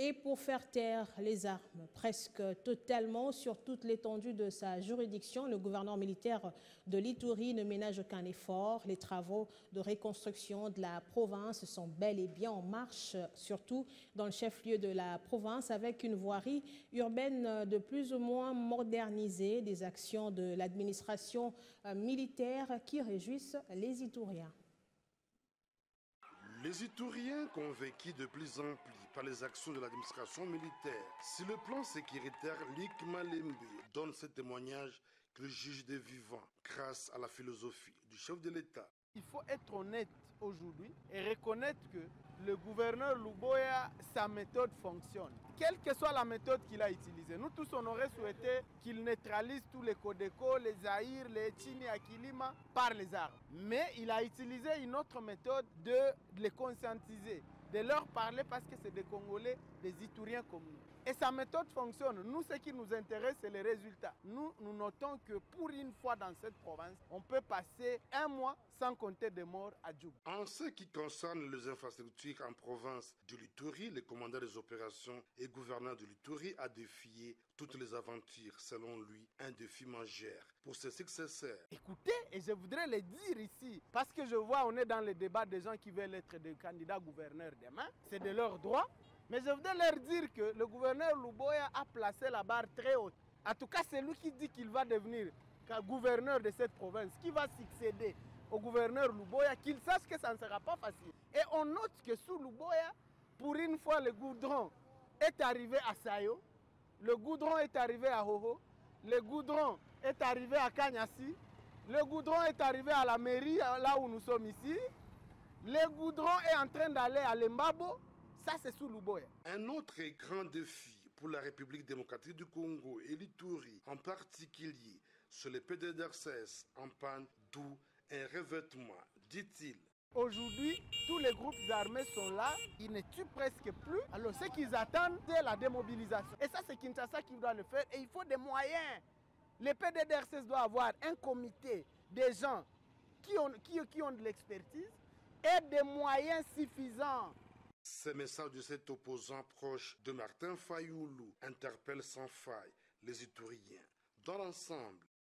Et pour faire taire les armes, presque totalement sur toute l'étendue de sa juridiction, le gouverneur militaire de l'Ituri ne ménage aucun effort. Les travaux de reconstruction de la province sont bel et bien en marche, surtout dans le chef-lieu de la province, avec une voirie urbaine de plus ou moins modernisée, des actions de l'administration militaire qui réjouissent les Ituriens. Les Ituriens convaincus de plus en plus par les actions de l'administration militaire. Sur le plan sécuritaire, Luc Malembe donne ce témoignage qu'il juge des vivants grâce à la philosophie du chef de l'État. Il faut être honnête aujourd'hui et reconnaître que le gouverneur Luboya, sa méthode fonctionne. Quelle que soit la méthode qu'il a utilisée, nous tous on aurait souhaité qu'il neutralise tous les Codeco, les Zaïre, les Chini, Akilima par les armes. Mais il a utilisé une autre méthode de les conscientiser, de leur parler parce que c'est des Congolais, des Ituriens comme nous. Et sa méthode fonctionne. Nous, ce qui nous intéresse, c'est les résultats. Nous notons que pour une fois dans cette province, on peut passer un mois sans compter de morts à Djoub. En ce qui concerne les infrastructures en province de l'Ituri, le commandant des opérations et gouverneur de l'Ituri a défié toutes les aventures, selon lui, un défi majeur pour ses successeurs. Écoutez, et je voudrais le dire ici, parce que je vois, on est dans le débat des gens qui veulent être des candidats gouverneurs demain, c'est de leur droit. Mais je voudrais leur dire que le gouverneur Luboya a placé la barre très haute. En tout cas, c'est lui qui dit qu'il va devenir gouverneur de cette province, qui va succéder au gouverneur Luboya, qu'il sache que ça ne sera pas facile. Et on note que sous Luboya, pour une fois, le goudron est arrivé à Sayo, le goudron est arrivé à Hoho, le goudron est arrivé à Kanyasi, le goudron est arrivé à la mairie, là où nous sommes ici, le goudron est en train d'aller à Lembabo. Ça, c'est sous Luboya. Un autre grand défi pour la République démocratique du Congo et l'Ituri, en particulier sur les PDDRCS en panne, d'où un revêtement, dit-il. Aujourd'hui, tous les groupes armés sont là, ils ne tuent presque plus. Alors, ce qu'ils attendent, c'est la démobilisation. Et ça, c'est Kinshasa qui doit le faire. Et il faut des moyens. Les PDDRCS doivent avoir un comité des gens qui ont de l'expertise et des moyens suffisants. Ces messages de cet opposant proche de Martin Fayoulou interpellent sans faille les Ituriens. Dans l'ensemble,